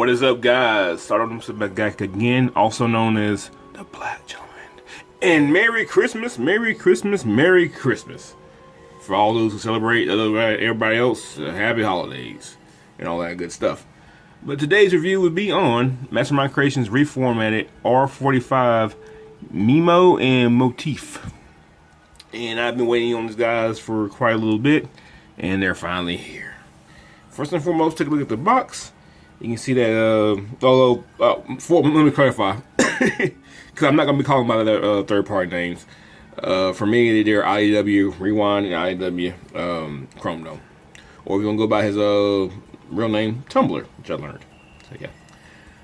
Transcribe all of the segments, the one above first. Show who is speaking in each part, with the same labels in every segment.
Speaker 1: What is up, guys? Stardom back again, also known as the Black Gentleman. And Merry Christmas, Merry Christmas, Merry Christmas. For all those who celebrate, everybody else, happy holidays and all that good stuff. But today's review would be on Mastermind Creations reformatted R45 Mnemo and Motif. And I've been waiting on these guys for quite a little bit, and they're finally here. First and foremost, take a look at the box. You can see that, let me clarify, because I'm not going to be calling by their third-party names. For me, they're IDW Rewind and IDW Chromedome. Or if you want to go by his real name, Tumblr, which I learned. So, yeah.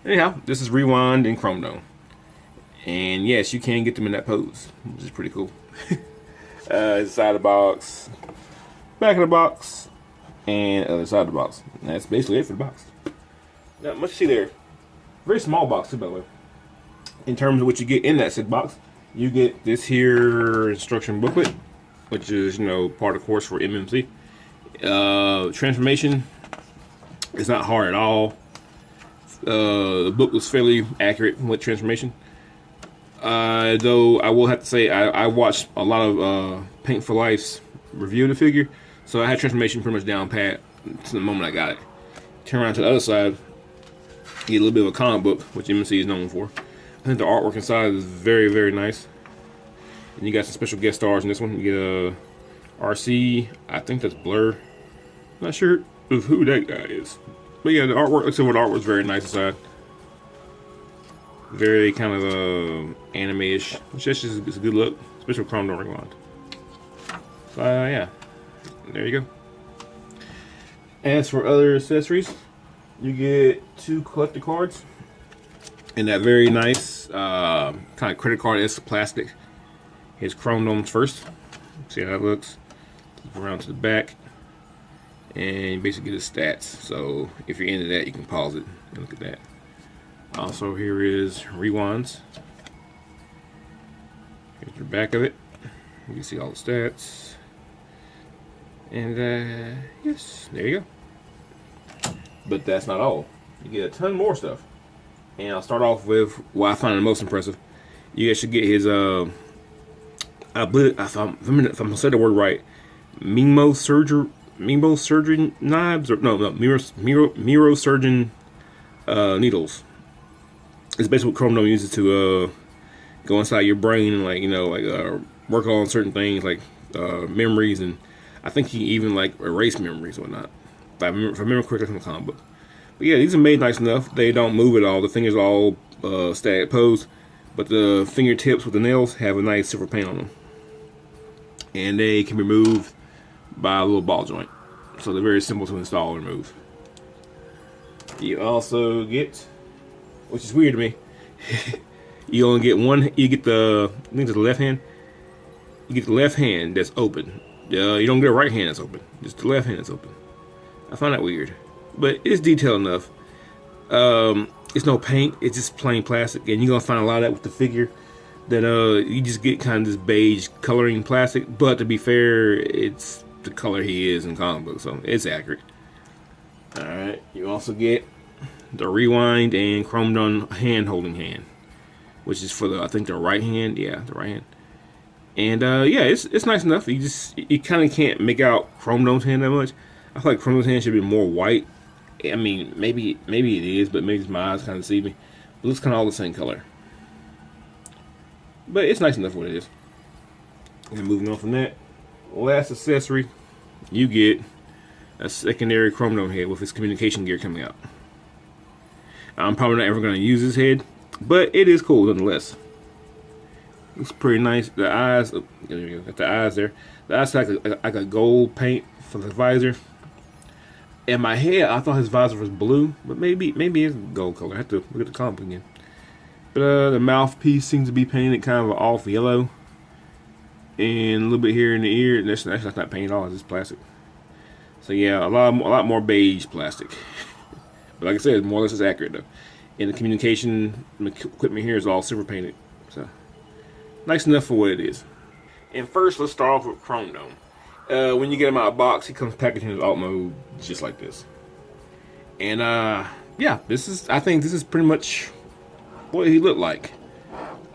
Speaker 1: Anyhow, this is Rewind and Chromedome. And yes, you can get them in that pose, which is pretty cool. Inside the box, back of the box, and other side of the box. And that's basically it for the box. Not much to see there. Very small box too, by the way. In terms of what you get in that said box, you get this here instruction booklet, which is, part of the course for MMC. Transformation is not hard at all. The book was fairly accurate with transformation. Though I will have to say I watched a lot of Paint for Life's review of the figure, so I had transformation pretty much down pat to the moment I got it. Turn around to the other side, you get a little bit of a comic book, which MMC is known for. I think the artwork inside is very, very nice. And you got some special guest stars in this one. You get RC, I think that's Blur. Not sure of who that guy is. But yeah, the artwork, like I said, the artwork's very nice inside. Very kind of anime-ish, which is just a good look, especially with Chromedome Rewind. So yeah, there you go. As for other accessories, you get 2 collector cards in that very nice kind of credit card-esque plastic. Here's Chromedome's first. See how that looks. Flip around to the back, and you basically get his stats. So if you're into that, you can pause it and look at that. Also, here is Rewinds. Here's the back of it. You can see all the stats. And yes, there you go. But that's not all. You get a ton more stuff. And I'll start off with what I find the most impressive. You guys should get his, I believe, if I'm going to say the word right, Mnemo surgery knives? Or, no, Miro surgeon needles. It's basically what Chromedome uses to go inside your brain and work on certain things like memories, and I think he even erase memories or whatnot. If I remember correctly from the comic book. But yeah, these are made nice enough. They don't move at all. The fingers are all static pose, but the fingertips with the nails have a nice silver paint on them, and they can be removed by a little ball joint. So they're very simple to install and remove. You also get, which is weird to me, you only get one. You get the, I think it's the left hand. You get the left hand that's open. You don't get a right hand that's open. Just the left hand that's open. I find that weird, but it's detailed enough. It's no paint. It's just plain plastic, and you're gonna find a lot of that with the figure. That you just get kind of this beige coloring plastic. But to be fair, it's the color he is in comic books, so it's accurate. All right. You also get the Rewind and Chromedome hand-holding hand, which is for I think the right hand. Yeah, the right hand. And yeah, it's nice enough. You kind of can't make out Chromedome's hand that much. I feel like Chromedome's hand should be more white. I mean, maybe it is, but maybe my eyes kind of deceive me. But it's kind of all the same color. But it's nice enough what it is. And moving on from that, last accessory, you get a secondary Chromedome head with its communication gear coming out. I'm probably not ever going to use this head, but it is cool nonetheless. It's pretty nice. The eyes, there you go, got the eyes there. The eyes like a gold paint for the visor. In my head, I thought his visor was blue, but maybe it's gold color. I have to look at the comic again. But the mouthpiece seems to be painted kind of off yellow, and a little bit here in the ear. And that's not paint at all. It's just plastic. So yeah, a lot more beige plastic. But like I said, more or less it's accurate though. And the communication equipment here is all silver painted. So nice enough for what it is. And first, let's start off with Chromedome. When you get him out of the box, he comes packaged in his alt mode just like this. And yeah, I think this is pretty much what he looked like.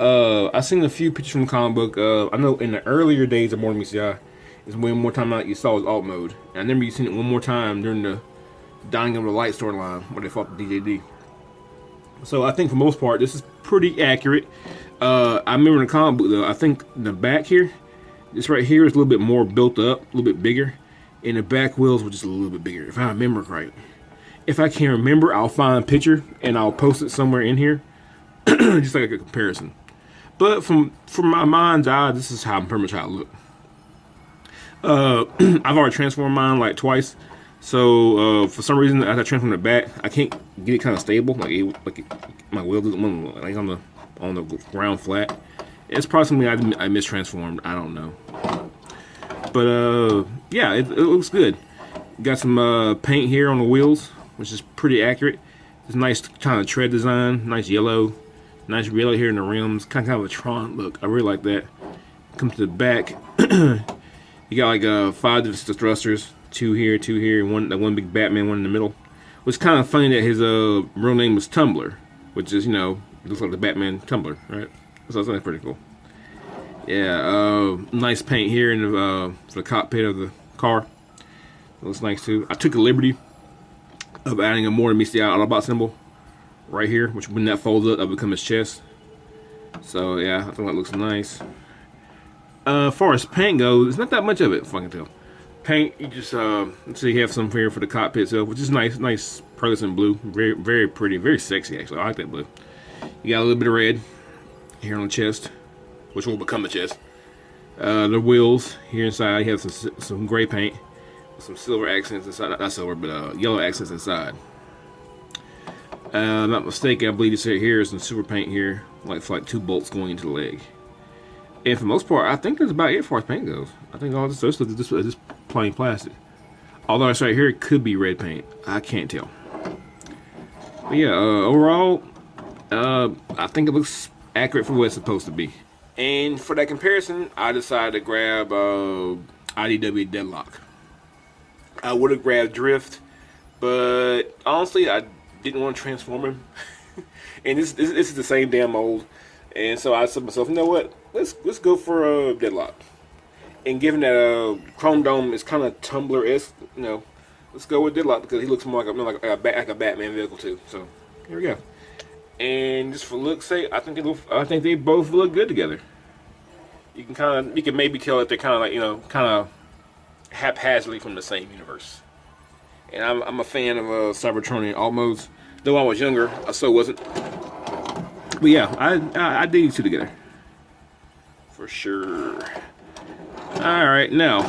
Speaker 1: I've seen a few pictures from the comic book. I know in the earlier days of Mortal Kombat is when more time out you saw his alt mode. And I remember you seen it one more time during the Dying of the Light storyline where they fought the DJD. So I think for the most part this is pretty accurate. I remember in the comic book though, I think the back here, this right here is a little bit more built up, a little bit bigger, and the back wheels were just a little bit bigger, if I remember right. If I can't remember, I'll find a picture and I'll post it somewhere in here, just like a comparison. But from my mind's eye, this is how pretty much how it look. I've already transformed mine like twice, so for some reason as I transform it back, I can't get it kind of stable. My wheel doesn't want like on the ground flat. It's probably something I mistransformed. I don't know. But yeah, it looks good. Got some paint here on the wheels, which is pretty accurate. It's nice kind of tread design, nice yellow here in the rims, kind of a Tron look. I really like that. Come to the back, you got like 5 different thrusters, two here, and one big Batman, one in the middle. It's kind of funny that his real name was Tumbler, which is, you know, looks like the Batman Tumbler, right? So that's pretty cool. Yeah, nice paint here in the for the cockpit of the car. It looks nice too. I took the liberty of adding a more Mystial Autobot symbol right here, which when that folds up, that'll become his chest. So yeah, I think that looks nice. As far as paint goes, it's not that much of it, if I can tell. Paint, you just let's see, you have some here for the cockpit itself, which is nice pearlescent blue, very pretty, very sexy actually. I like that blue. You got a little bit of red here on the chest, which will become the chest. The wheels here inside, you have some gray paint, some silver accents inside, not silver, but yellow accents inside. I'm not mistaken, I believe this here is some silver paint here, for 2 bolts going into the leg. And for the most part, I think that's about it as far as paint goes. I think all this stuff is just plain plastic. Although it's right here, it could be red paint. I can't tell. But yeah, overall, I think it looks accurate for what it's supposed to be. And for that comparison, I decided to grab IDW Deadlock. I would have grabbed Drift, but honestly, I didn't want to transform him. And this is the same damn mold. And so I said to myself, you know what? Let's go for Deadlock. And given that Chromedome is kind of Tumbler-esque, you know, let's go with Deadlock because he looks more like a Batman vehicle too. So here we go. And just for look's sake, I think they both look good together. You can maybe tell that they're kind of haphazardly from the same universe. And I'm a fan of Cybertronian alt modes. Though I was younger, I so wasn't. But yeah, I dig these two together for sure. All right, now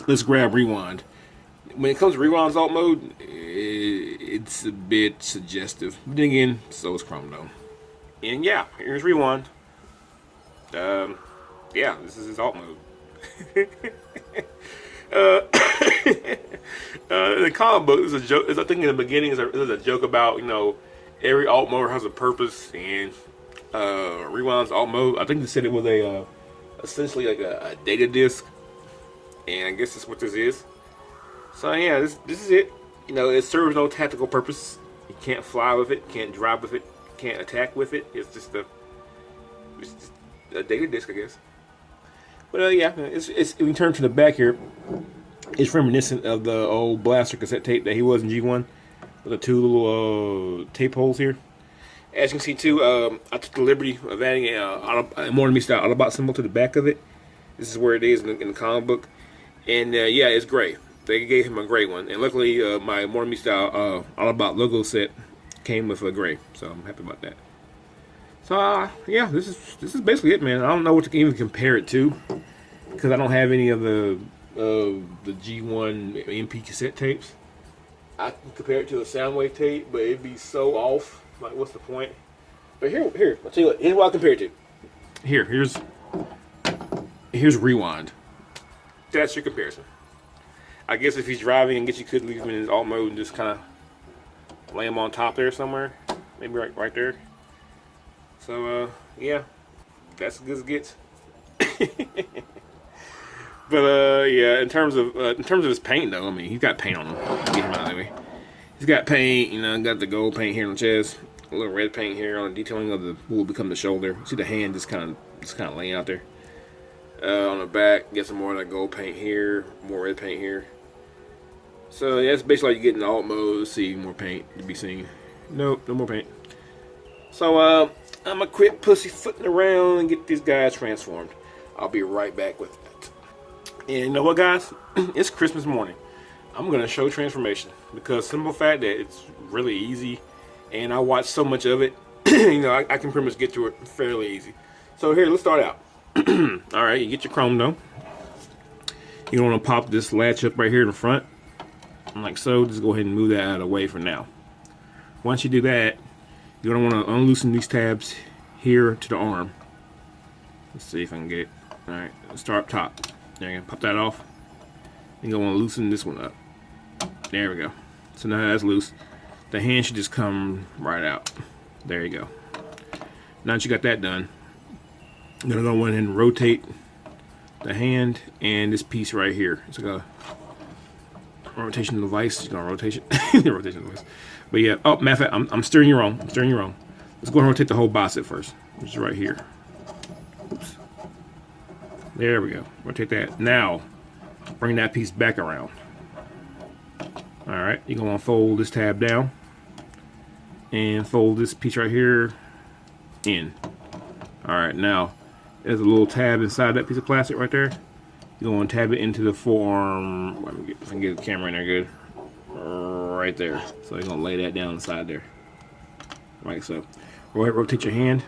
Speaker 1: let's grab Rewind. When it comes to Rewind's alt mode, it's a bit suggestive. But then again, so is Chromedome. And yeah, here's Rewind. Yeah, this is his alt mode. The comic book is a joke. I think in the beginning is a joke about, you know, every alt mode has a purpose, and Rewind's alt mode, I think they said it was essentially like a data disk, and I guess that's what this is. So yeah, this is it. You know, it serves no tactical purpose. You can't fly with it, can't drive with it, can't attack with it. It's just a data disk, I guess. But yeah, it's we turn to the back here. It's reminiscent of the old blaster cassette tape that he was in G1 with the 2 little tape holes here. As you can see too, I took the liberty of adding a more Mystial Autobot symbol to the back of it. This is where it is in the comic book, and yeah, it's gray. They gave him a gray one, and luckily my more Mystial Autobot logo set came with a gray, so I'm happy about that. So yeah, this is basically it, man. I don't know what to even compare it to because I don't have any of the G1 MP cassette tapes. I can compare it to a Soundwave tape, but it'd be so off. Like, what's the point? But here, I'll tell you what. Here's what I compare it to. Here's Rewind. That's your comparison. I guess if he's driving, I guess you could leave him in his alt mode and just kind of lay him on top there somewhere, maybe right there. So yeah, that's as good as it gets. But yeah, in terms of his paint though, I mean, he's got paint on him. Get him out of the way. He's got paint, you know, got the gold paint here on the chest, a little red paint here on the detailing of the will become the shoulder. See the hand just kind of laying out there. On the back, get some more of that gold paint here, more red paint here. So yeah, it's basically like you get in the alt mode, see more paint to be seen. Nope, no more paint. So I'm gonna quit pussyfooting around and get these guys transformed. I'll be right back with it. And you know what, guys? It's Christmas morning. I'm gonna show transformation because simple fact that it's really easy, and I watch so much of it. You know, I can pretty much get through it fairly easy. So here, let's start out. All right, you get your Chromedome. You want to pop this latch up right here in the front, like so. Just go ahead and move that out of the way for now. Once you do that, you're gonna want to unloosen these tabs here to the arm. Let's see if I can get it. All right, let's start up top. There you go. Pop that off. You're gonna want to loosen this one up. There we go. So now that's loose. The hand should just come right out. There you go. Now that you got that done, you're gonna go in and rotate the hand and this piece right here. It's like a rotation device. You're gonna rotate it. Rotation device. But yeah. Oh, matter of fact, I'm steering you wrong. I'm steering you wrong. Let's go and rotate the whole bicep first, which is right here. Oops. There we go. Rotate that. Now, bring that piece back around. All right. You're gonna fold this tab down and fold this piece right here in. All right. Now, there's a little tab inside that piece of plastic right there. You're going to tab it into the forearm. Let me get, if I can get the camera in there good. Right there. So you're going to lay that down inside there. Like so. Go ahead, rotate your hand.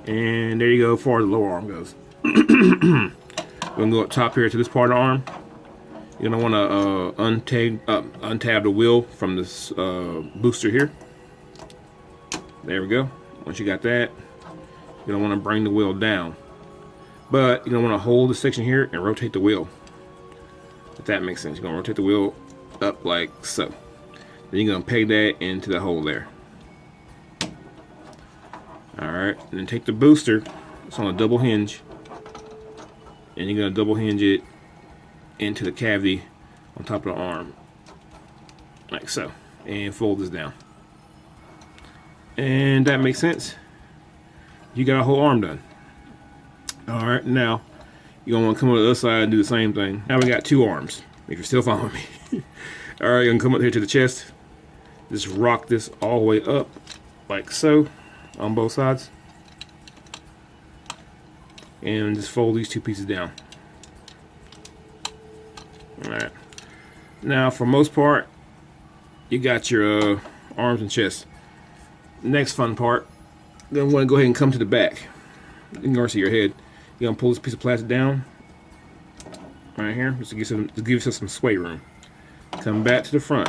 Speaker 1: And there you go, as far as the lower arm goes. We're going to go up top here to this part of the arm. You're going to want to untab the wheel from this booster here. There we go. Once you got that, you don't want to bring the wheel down, but you don't want to hold the section here and rotate the wheel. If that makes sense, you're going to rotate the wheel up like so. Then you're going to peg that into the hole there. Alright, and then take the booster, it's on a double hinge, and you're going to double hinge it into the cavity on top of the arm, like so, and fold this down. And that makes sense. You got a whole arm done. Alright, now you're gonna want to come on the other side and do the same thing. Now we got two arms, if you're still following me. Alright, you're gonna come up here to the chest. Just rock this all the way up, like so, on both sides. And just fold these two pieces down. Alright. Now, for most part, you got your arms and chest. Next fun part, then want to go ahead and come to the back. You can already see your head. You're gonna pull this piece of plastic down right here, just to give yourself some sway room. Come back to the front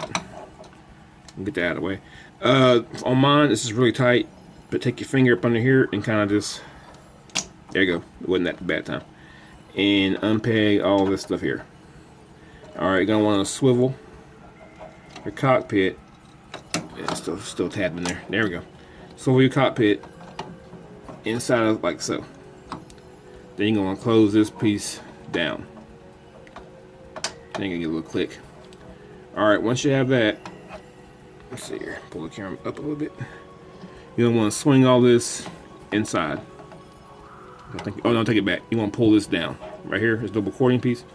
Speaker 1: and get that out of the way. On mine, this is really tight, but take your finger up under here and kind of just, there you go. It wasn't that bad time. And unpeg all this stuff here. All right, you're gonna want to swivel your cockpit. Yeah, still tabbed in there. There we go. Swivel your cockpit inside of like so. Then you're going to close this piece down. Then you're going to get a little click. Alright, once you have that, let's see here, pull the camera up a little bit. You're going to want to swing all this inside. Oh no, take it back. You want to pull this down. Right here, this double cording piece.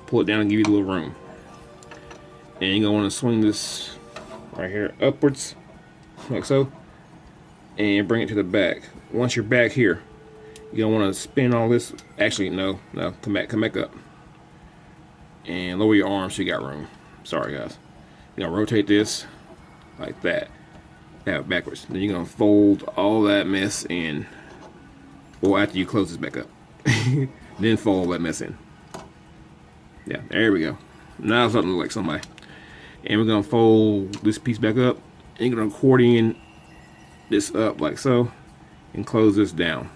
Speaker 1: Pull it down and give you a little room. And you're going to want to swing this right here upwards, like so. And bring it to the back. Once you're back here, you don't want to spin all this. Actually, no, come back up, and lower your arms so you got room. Sorry, guys. You're gonna rotate this like that. Have it backwards. Then you're gonna fold all that mess in. Well, after you close this back up, then fold that mess in. Yeah, there we go. Now it's starting to look like somebody. And we're gonna fold this piece back up. And you're gonna accordion this up like so, and close this down.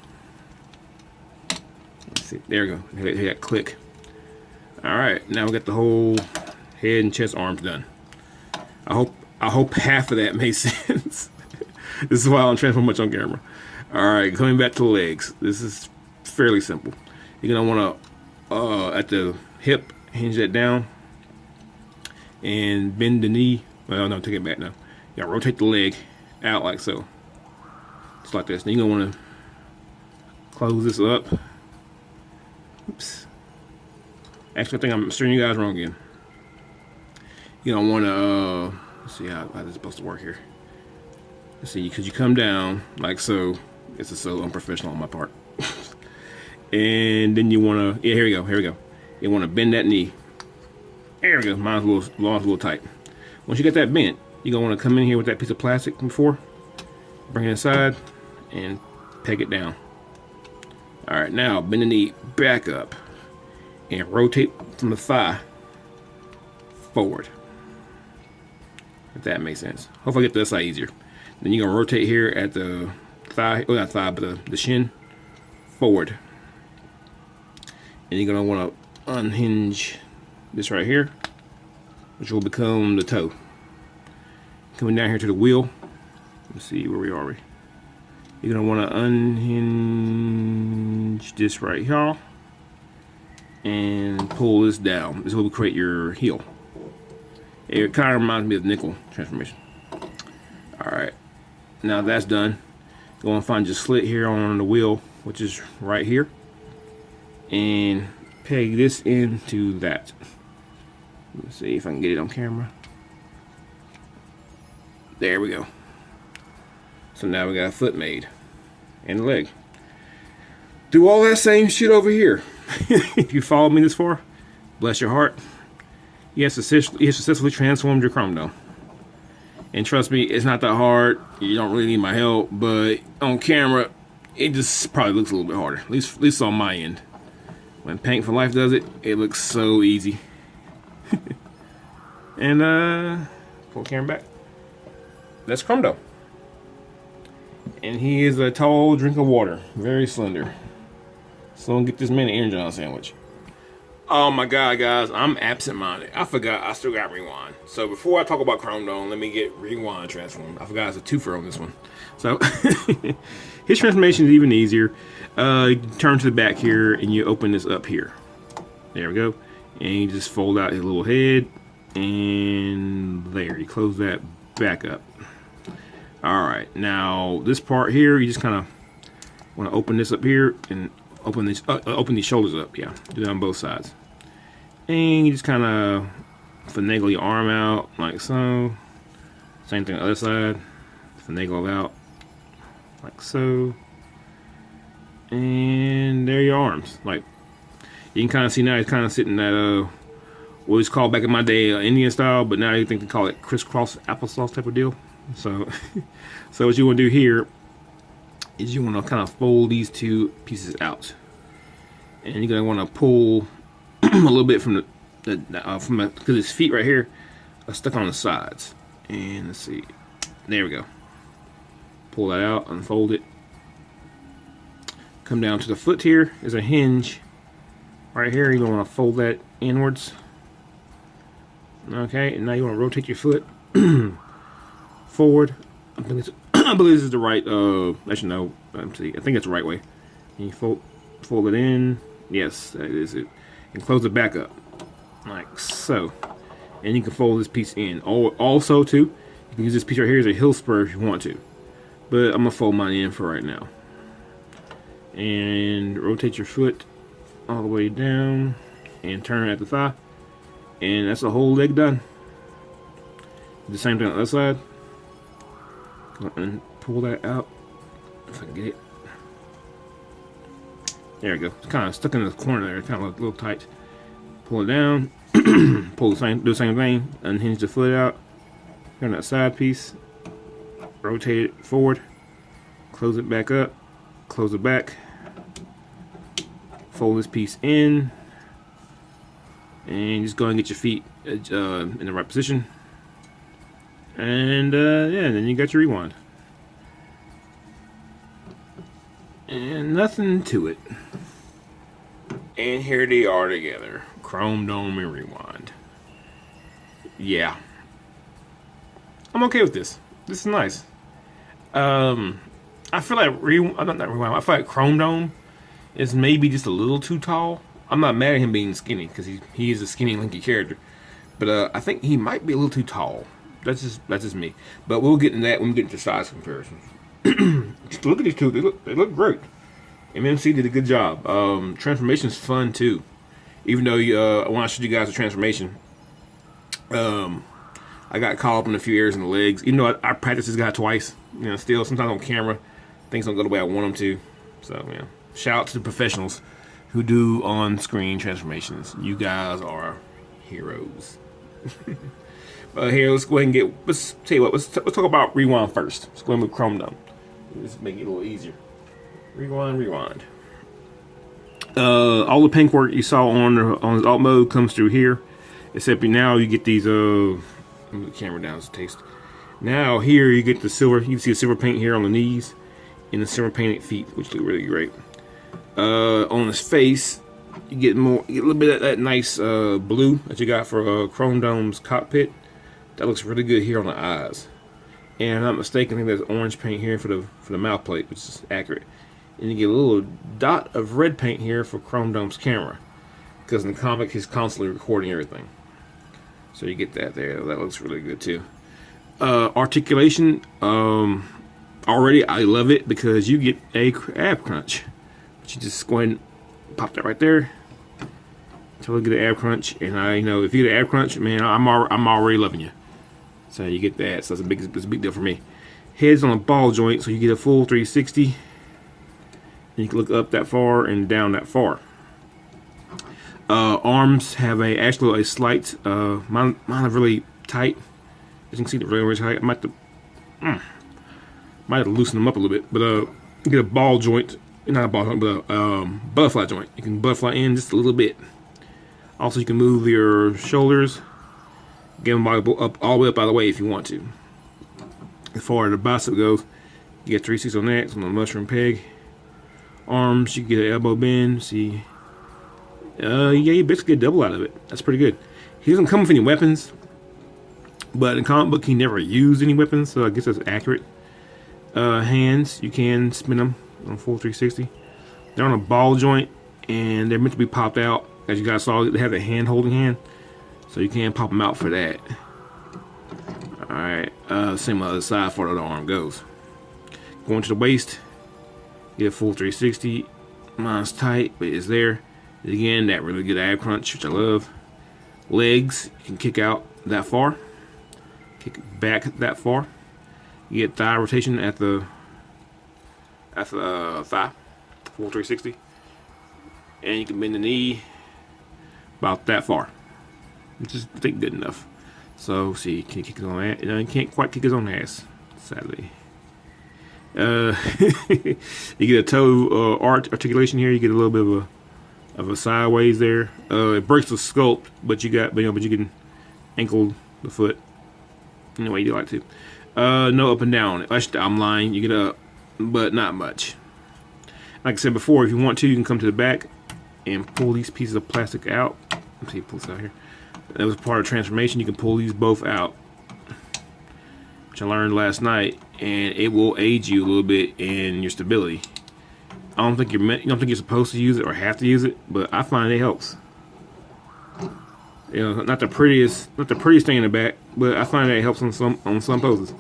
Speaker 1: Let's see, there we go. Hit that click. All right, now we got the whole head and chest arms done. I hope half of that made sense. This is why I don't transfer much on camera. All right, coming back to the legs. This is fairly simple. You're gonna want to at the hip hinge that down, and bend the knee. Well, no, take it back now. You gotta rotate the leg out like so. Just like this. Then you're gonna wanna close this up. Oops. Actually, I think I'm steering you guys wrong again. You don't wanna, let's see how this is supposed to work here. Let's see, because you come down like so. This is so unprofessional on my part. And then you wanna, yeah, here we go. You wanna bend that knee. There we go, mine's a little tight. Once you get that bent, you're gonna wanna come in here with that piece of plastic from before, bring it inside, and peg it down. All right, now bend the knee back up and rotate from the thigh forward. If that makes sense. Hopefully I get to this side easier. Then you're gonna rotate here at the thigh, well not thigh, but the shin forward. And you're gonna wanna unhinge this right here, which will become the toe. Coming down here to the wheel. Let's see, where we are. You're gonna wanna unhinge this right here and pull this down. This will create your heel. It kind of reminds me of the nickel transformation. All right, now that's done. Go and find your slit here on the wheel, which is right here, and peg this into that. Let's see if I can get it on camera. There we go. So now we got a foot made and a leg. Do all that same shit over here. If you followed me this far, bless your heart. You have successfully transformed your Chromedome. And trust me, it's not that hard. You don't really need my help, but on camera, it just probably looks a little bit harder. At least on my end. When Paint for Life does it, it looks so easy. And pull the camera back. That's Chromedome. And he is a tall drink of water, very slender. So get this man an Aaron John sandwich. Oh my god, guys, I'm absent-minded. I forgot I still got rewind. So before I talk about Chromedome, let me get rewind transformed. I forgot it's a twofer on this one. So his transformation is even easier. You turn to the back here and you open this up here. There we go. And you just fold out his little head, and there, you close that back up. All right, now this part here, you just kind of want to open this up here and open these shoulders up. Yeah, do that on both sides. And you just kind of finagle your arm out like so. Same thing on the other side. Finagle it out like so. And there are your arms. Like, you can kind of see now he's kind of sitting at what was called back in my day Indian style, but now you think they call it crisscross applesauce type of deal. So, so what you want to do here is you want to kind of fold these two pieces out, and you're gonna want to pull a little bit from because his feet right here are stuck on the sides. And let's see, there we go. Pull that out, unfold it. Come down to the foot here. There's a hinge right here. You're gonna want to fold that inwards. Okay, and now you want to rotate your foot forward. I believe this is the right. Actually, no. Let's see. I think it's the right way. And you fold it in. Yes, that is it. And close it back up, like so. And you can fold this piece in. Also, too, you can use this piece right here as a heel spur if you want to. But I'm gonna fold mine in for right now. And rotate your foot all the way down, and turn it at the thigh. And that's the whole leg done. The same thing on the other side. Go and pull that out if I can get it. There we go. It's kind of stuck in the corner there. It's kind of a little tight. Pull it down. Do the same thing. Unhinge the foot out. Turn that side piece. Rotate it forward. Close it back up. Close it back. Fold this piece in. And just go and get your feet in the right position. And yeah, then you got your rewind. And nothing to it. And here they are together. Chromedome and rewind. Yeah. I'm okay with this. This is nice. I feel like I feel like Chromedome is maybe just a little too tall. I'm not mad at him being skinny, because he is a skinny, lanky character. But I think he might be a little too tall. That's just me. But we'll get into that when we get into size comparisons. Just look at these two. They look great. MMC did a good job. Transformation's fun too. Even though when I showed you guys the transformation, I got caught up in a few areas in the legs. Even though I practiced this guy twice, still sometimes on camera, things don't go the way I want them to. So yeah, shout out to the professionals who do on-screen transformations. You guys are heroes. Here, let's go ahead and let's tell you what, let's talk about rewind first. Let's go ahead and move Chromedome. Let's make it a little easier. Rewind. All the paintwork you saw on his alt mode comes through here, except now you get these, move the camera down, it's a taste. Now here you get the silver, you can see the silver paint here on the knees, and the silver painted feet, which look really great. On his face, you get a little bit of that nice blue that you got for Chromedome's cockpit. That looks really good here on the eyes. And if I'm not mistaken, I think there's orange paint here for the mouth plate, which is accurate. And you get a little dot of red paint here for Chromedome's camera, because in the comic he's constantly recording everything. So you get that there. That looks really good too. Articulation, already I love it because you get a ab crunch. But you just go ahead and pop that right there. Totally get an ab crunch, and if you get an ab crunch, man, I'm already loving you. So you get that. So it's a big deal for me. Head's on a ball joint, so you get a full 360. And you can look up that far and down that far. Arms have actually a slight, mine are really tight. As you can see, they're really tight. I might have to loosen them up a little bit. But you get a ball joint, not a ball joint, but a butterfly joint. You can butterfly in just a little bit. Also, you can move your shoulders, get them up all the way up out of the way if you want to. As far as the bicep goes, you get 3/6 on that. It's on the mushroom peg. Arms, you get an elbow bend. See, yeah, you basically get double out of it. That's pretty good. He doesn't come with any weapons, but in comic book he never used any weapons, so I guess that's accurate. Hands, you can spin them on full 360. They're on a ball joint, and they're meant to be popped out. As you guys saw, they have a hand-holding hand, so you can pop them out for that. Alright, same on the other side for the other arm goes. Going to the waist, get a full 360. Mine's tight, but it's there. Again, that really good ab crunch, which I love. Legs, you can kick out that far. Kick back that far. You get thigh rotation at the thigh, full 360. And you can bend the knee about that far, which is, I think, good enough. So, see, can he kick his own ass? You can't quite kick his own ass, sadly. You get a toe articulation here. You get a little bit of a sideways there. It breaks the sculpt, but you can ankle the foot any way you like to. No up and down. Actually, I'm lying. You get up, but not much. Like I said before, if you want to, you can come to the back and pull these pieces of plastic out. Let's see, pull this out here. That was part of transformation. You can pull these both out, which I learned last night, and it will aid you a little bit in your stability. I don't think you're supposed to use it or have to use it, but I find it helps. Not the prettiest thing in the back, but I find that it helps on some poses.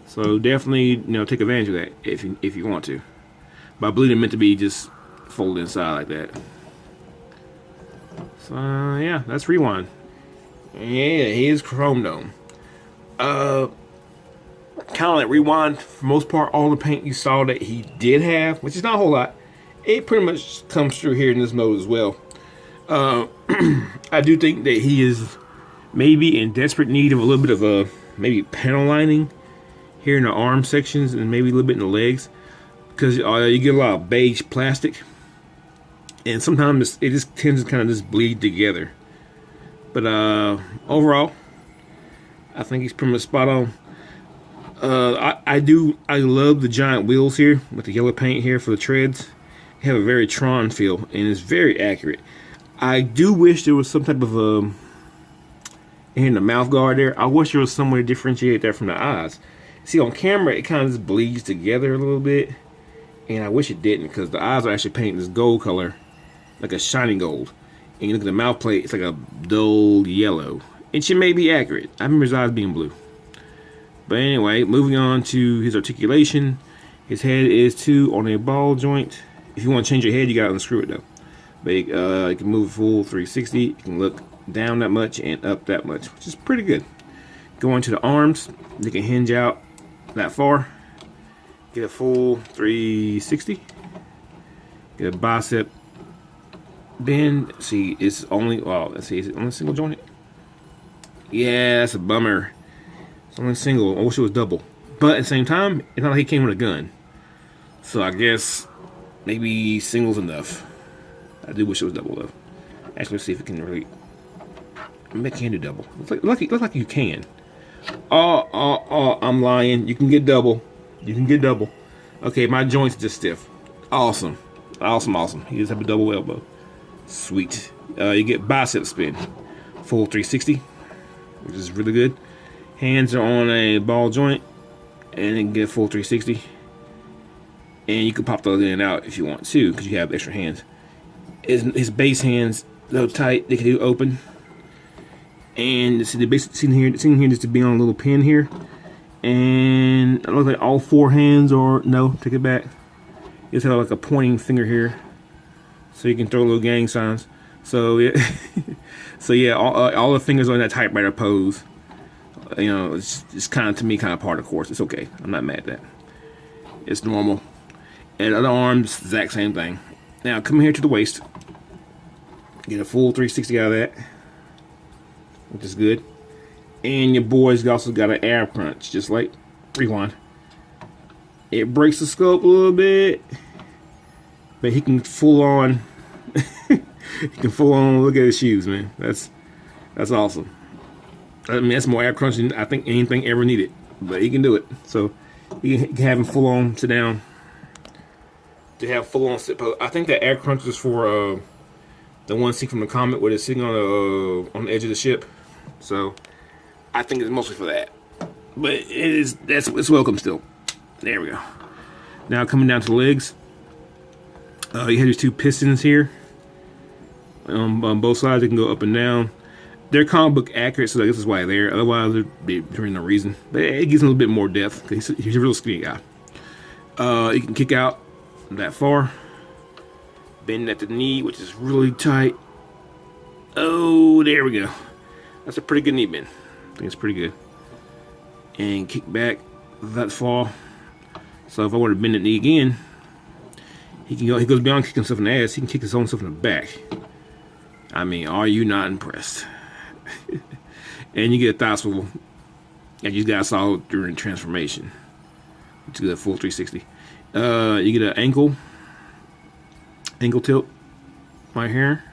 Speaker 1: So definitely, take advantage of that if you want to. But I believe it's meant to be just folded inside like that. So yeah, that's rewind. Yeah, here's Chromedome. Kind of like rewind. For the most part, all the paint you saw that he did have, which is not a whole lot, it pretty much comes through here in this mode as well. I do think that he is maybe in desperate need of a little bit of a maybe panel lining here in the arm sections and maybe a little bit in the legs, because you get a lot of beige plastic, and sometimes it just tends to kind of just bleed together. But overall, I think he's pretty much spot on. I love the giant wheels here with the yellow paint here for the treads. They have a very Tron feel, and it's very accurate. I do wish there was some type of in the mouth guard there. I wish there was some way to differentiate that from the eyes. See, on camera it kind of just bleeds together a little bit, and I wish it didn't, because the eyes are actually painted this gold color, like a shiny gold. And you look at the mouth plate, it's like a dull yellow, and she may be accurate. I remember his eyes being blue. But anyway, moving on to his articulation. His head is 2 on a ball joint. If you want to change your head, you gotta unscrew it though. But you can move full 360. You can look down that much and up that much, which is pretty good. Going to the arms, you can hinge out that far. Get a full 360. Get a bicep bend. See, it's only, well, let's see, is it only single jointed? Yeah, that's a bummer. It's only single. I wish it was double. But at the same time, it's not like he came with a gun. So I guess maybe single's enough. I do wish it was double though. Actually, let's see if it can really. Maybe it can do double. Looks like you can. Oh, I'm lying. You can get double. You can get double. Okay, my joint's just stiff. Awesome. Awesome. He does have a double elbow. Sweet. You get bicep spin. Full 360, which is really good. Hands are on a ball joint, and then get a full 360. And you can pop those in and out if you want to, because you have extra hands. His base hands, though tight, they can do open. And see the basic scene here just to be on a little pin here. And it looks like all 4 hands, or no, take it back. You just have like a pointing finger here, so you can throw little gang signs. So yeah, so yeah, all the fingers are in that typewriter pose. You know, it's kind of, to me, kind of part of the course. It's okay. I'm not mad at that. It's normal. And other arms, exact same thing. Now come here to the waist. Get a full 360 out of that, which is good. And your boy's also got an air crunch, just like rewind. It breaks the scope a little bit, but he can full on. He can full on look at his shoes, man. That's awesome. I mean, that's more air crunch than I think anything ever needed, but he can do it. So you can have him full on sit down. To have full on sit pose. I think that air crunch is for the one scene from the comic where they're sitting on the edge of the ship. So I think it's mostly for that. But it's welcome still. There we go. Now coming down to the legs. You have these 2 pistons here. On both sides, they can go up and down. They're comic book accurate, so I guess that's why they're there. Otherwise, there'd be no reason. But it gives him a little bit more depth, because he's a real skinny guy. You can kick out that far. Bend at the knee, which is really tight. Oh, there we go. That's a pretty good knee bend. I think it's pretty good. And kick back that far. So if I were to bend the knee again, he goes beyond kicking himself in the ass. He can kick his own self in the back. I mean, are you not impressed? And you get a thigh swivel, and you got solid during transformation, which is a full 360. You get an ankle tilt right here.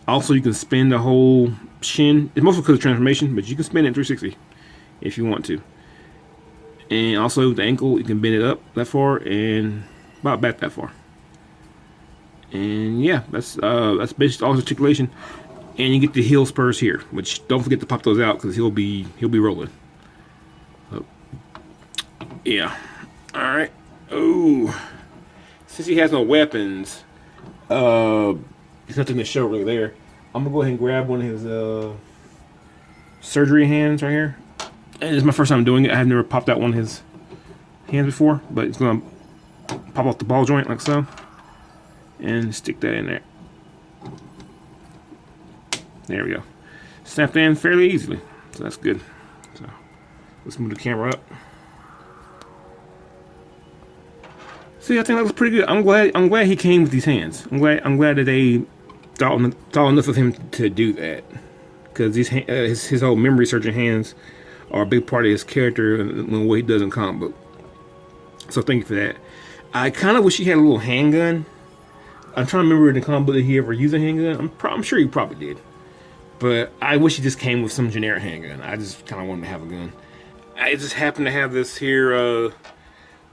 Speaker 1: Also, you can spin the whole shin. It's mostly because of transformation, but you can spin it in 360 if you want to. And also with the ankle, you can bend it up that far and about back that far. And yeah, that's basically all his articulation. And you get the heel spurs here, which don't forget to pop those out because he'll be rolling. So, yeah. All right. Oh, since he has no weapons, there's nothing to show really there. I'm gonna go ahead and grab one of his surgery hands right here. And it's my first time doing it. I have never popped out one of his hands before, but it's gonna pop off the ball joint like so, and stick that in there. There we go. Snapped in fairly easily, so that's good. So let's move the camera up. See, I think that was pretty good. I'm glad he came with these hands. I'm glad that they thought enough of him to do that, because his whole memory searching hands are a big part of his character and what he does in comic book. So thank you for that. I kind of wish he had a little handgun. I'm trying to remember in the comic book that he ever used a handgun. I'm sure he probably did, but I wish he just came with some generic handgun. I just kind of wanted to have a gun. I just happen to have this here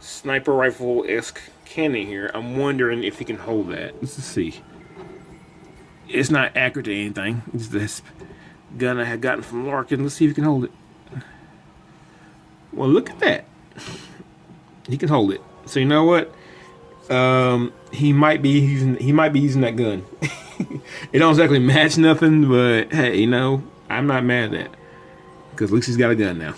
Speaker 1: sniper rifle-esque cannon here. I'm wondering if he can hold that. Let's just see. It's not accurate to anything. It's this gun I had gotten from Larkin. Let's see if he can hold it. Well, look at that. He can hold it. So you know what? He might be using that gun. It don't exactly match nothing, but hey, you know, I'm not mad at that, because at least he's got a gun now.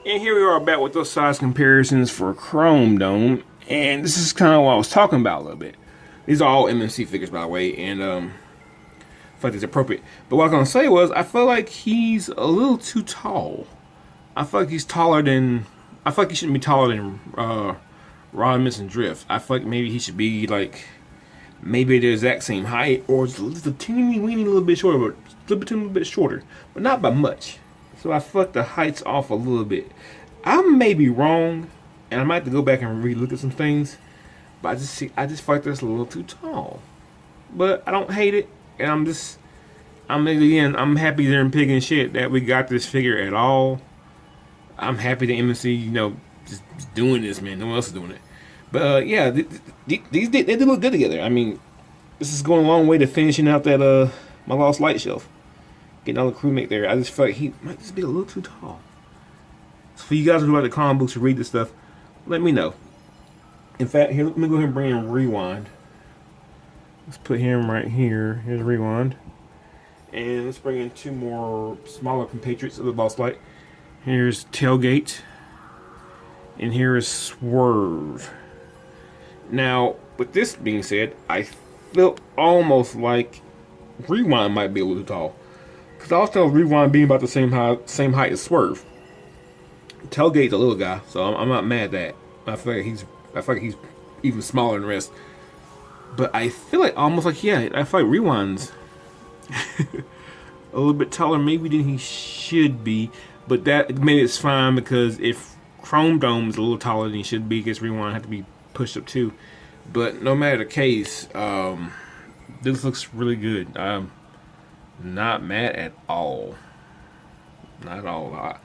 Speaker 1: And here we are back with those size comparisons for Chromedome, and this is kind of what I was talking about a little bit. These are all MNC figures, by the way, and I feel like it's appropriate. But what I was gonna say was, I feel like he's a little too tall. I feel like he's taller than. I feel like he shouldn't be taller than Rodimus and Drift. I feel like maybe he should be like maybe the exact same height, or just a teeny weeny little bit shorter, but a little bit shorter, but not by much. So I feel like the height's off a little bit. I may be wrong, and I might have to go back and re-look at some things. But I just feel like that's a little too tall. But I don't hate it, and I'm happy they're in pig and shit that we got this figure at all. I'm happy the MNC, you know, just doing this, man. No one else is doing it. But yeah, they do look good together. I mean, this is going a long way to finishing out that my Lost Light shelf. Getting all the crewmate there. I just felt like he might just be a little too tall. So for you guys who like the comic books to read this stuff, let me know. In fact, here, let me go ahead and bring in Rewind. Let's put him right here. Here's Rewind. And let's bring in two more smaller compatriots of the Lost Light. Here's Tailgate. And here is Swerve. Now, with this being said, I felt almost like Rewind might be a little too tall. Because I was telling Rewind being about the same height as Swerve. Tailgate's a little guy, so I'm not mad at that. I feel like he's even smaller than the rest. But I feel like almost like, yeah, I feel like Rewind's a little bit taller maybe than he should be. But that maybe it's fine, because if Chromedome is a little taller than he should be, I guess Rewind had to be pushed up too. But no matter the case, this looks really good. I'm not mad at all. Not at all.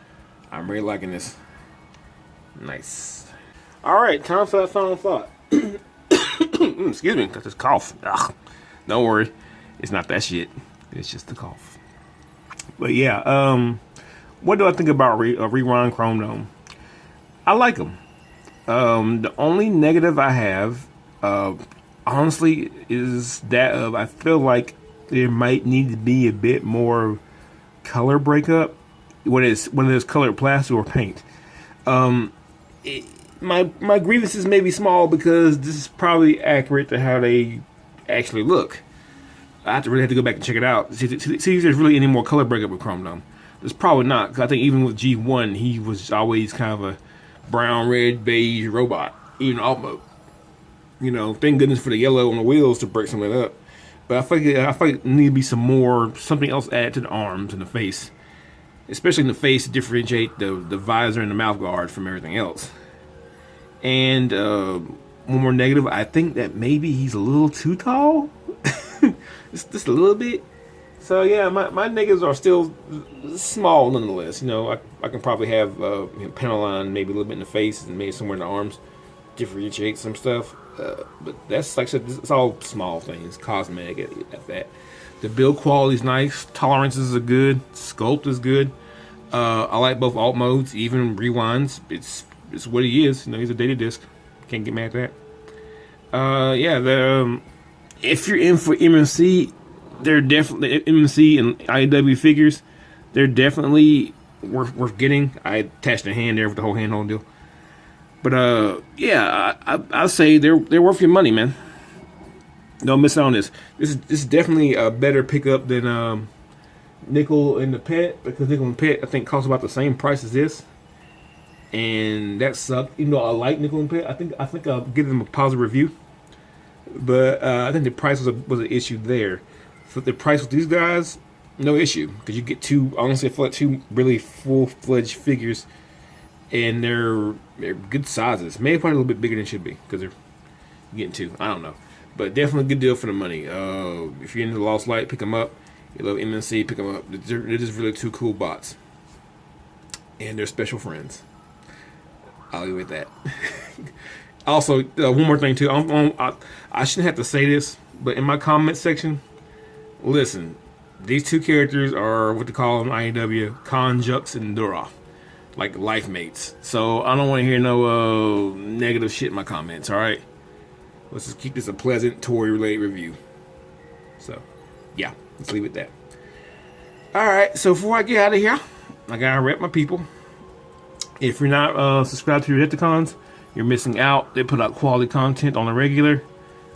Speaker 1: I'm really liking this. Nice. Alright, time for that final thought. Excuse me, got this cough. Ugh. Don't worry. It's not that shit. It's just the cough. But yeah, what do I think about Rewind Chromedome? I like them. The only negative I have, honestly, is that of I feel like there might need to be a bit more color breakup, whether it's colored plastic or paint. My grievances may be small, because this is probably accurate to how they actually look. I really have to go back and check it out. See if there's really any more color breakup with Chromedome. There's probably not, because I think even with G1, he was always kind of a brown, red, beige robot, even alt mode. You know, thank goodness for the yellow on the wheels to break some of that up. But I feel like there need to be something else added to the arms and the face, especially in the face, to differentiate the visor and the mouth guard from everything else. And one more negative, I think that maybe he's a little too tall, just a little bit. So yeah, my negatives are still small nonetheless. You know, I can probably have panel line maybe a little bit in the face and maybe somewhere in the arms, differentiate some stuff. But that's, like I said, it's all small things, cosmetic at that. The build quality is nice, tolerances are good, sculpt is good. I like both alt modes, even Rewinds. It's what he is. You know, he's a data disc. Can't get mad at that. Yeah, if you're in for MNC, they're definitely MNC and IEW figures. They're definitely worth getting. I attached a hand there with the whole handhold deal. But yeah, I say they're worth your money, man. Don't miss out on this. This is definitely a better pickup than Nickel and the Pet, because Nickel and Pet I think cost about the same price as this, and that sucked. Even though I like Nickel and Pet, I think I'll give them a positive review. But I think the price was an issue there. For the price with these guys, no issue, because you get two. Honestly, I feel like two really full-fledged figures, and they're good sizes. Maybe probably a little bit bigger than it should be, because they're getting two. I don't know, but definitely a good deal for the money. If you're into the Lost Light, pick them up. You love MNC, pick them up. They're just really two cool bots, and they're special friends. I'll leave it at that. Also, one more thing too. I shouldn't have to say this, but in my comment section, listen, these two characters are what they call them IEW, Conjux and Dura, like life mates. So I don't want to hear no negative shit in my comments. All right, let's just keep this a pleasant Tory related review. So yeah, let's leave it at that. Alright, so before I get out of here, I gotta rep my people. If you're not subscribed to rejecticons, you're missing out. They put out quality content on the regular.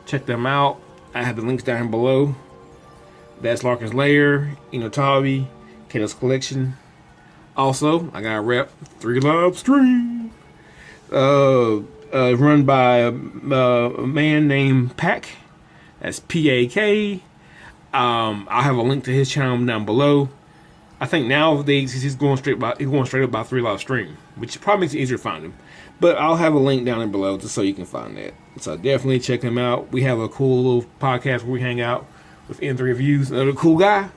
Speaker 1: Check them out. I have the links down here below. That's Larkin's Lair, Enewtabie, Katos Kollection. Also, I got a rep 3 Live Stream. Run by a man named Pack. That's P-A-K. I'll have a link to his channel down below. I think nowadays he's going straight up by 3 Live Stream, which probably makes it easier to find him. But I'll have a link down there below just so you can find that. So definitely check him out. We have a cool little podcast where we hang out with N3 Reviews, another cool guy.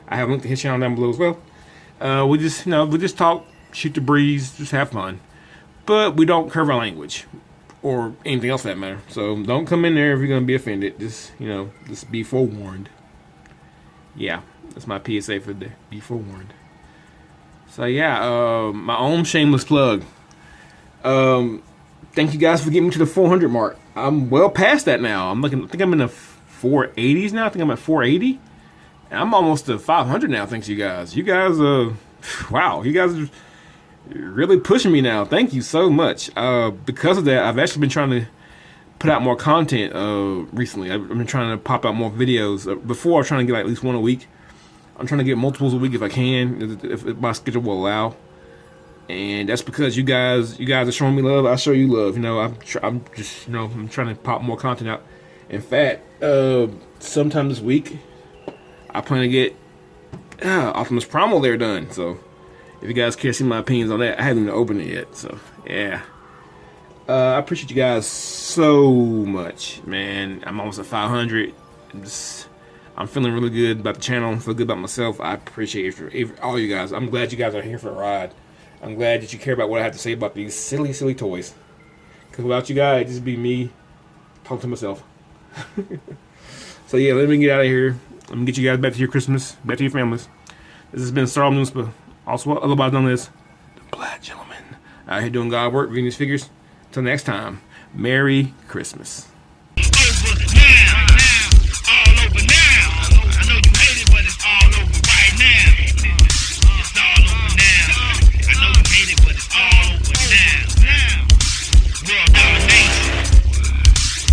Speaker 1: I have a link to his channel down below as well. We just talk, shoot the breeze, just have fun. But we don't curve our language or anything else for that matter. So don't come in there if you're gonna be offended. Just just be forewarned. Yeah, that's my PSA for the day. Be forewarned. So yeah, my own shameless plug. Thank you guys for getting me to the 400 mark. I'm well past that now. I think I'm in the 480s now. I think I'm at 480. And I'm almost to 500 now, thanks you guys. You guys, wow, you guys are really pushing me now. Thank you so much. Because of that, I've actually been trying to put out more content recently. I've been trying to pop out more videos. Before, I was trying to get like at least one a week. I'm trying to get multiples a week if I can, if my schedule will allow. And that's because you guys are showing me love. I show you love. I'm just I'm trying to pop more content out. In fact, sometime this week, I plan to get Optimus Primal there done. So if you guys care to see my opinions on that, I haven't even opened it yet. So yeah, I appreciate you guys so much, man. I'm almost at 500. I'm feeling really good about the channel. I feel good about myself. I appreciate all you guys. I'm glad you guys are here for the ride. I'm glad that you care about what I have to say about these silly, silly toys. Because without you guys, it'd just be me talking to myself. So yeah, let me get out of here. Let me get you guys back to your Christmas, back to your families. This has been Star News, but also otherwise known as the Black Gentleman. Out here doing God work, reading these figures. Until next time, Merry Christmas.